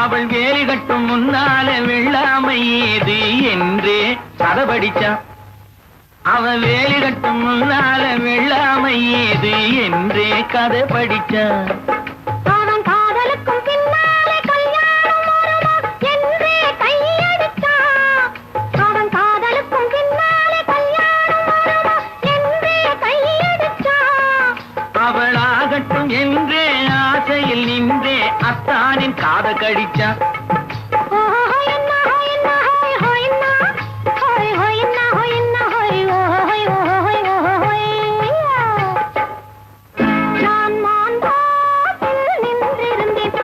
அவள் வேலி கட்டும் முன்னால வெள்ளாமை ஏது என்றே கதை படிச்சான். அவன் வேலி கட்டும் முன்னால வெள்ளாமை ஏது என்றே கதை படிச்சான். அவன் காதலுக்கும் பின்னாலே கல்யாணம் வருமா என்றே கையடிச்சான். அவன் காதலுக்கும் பின்னாலே கல்யாணம் வருமா என்றே கையடிச்சான். அவளாகட்டும் என்றே ஆசையில் நின்றே அத்தானின் காத கடிச்சான்.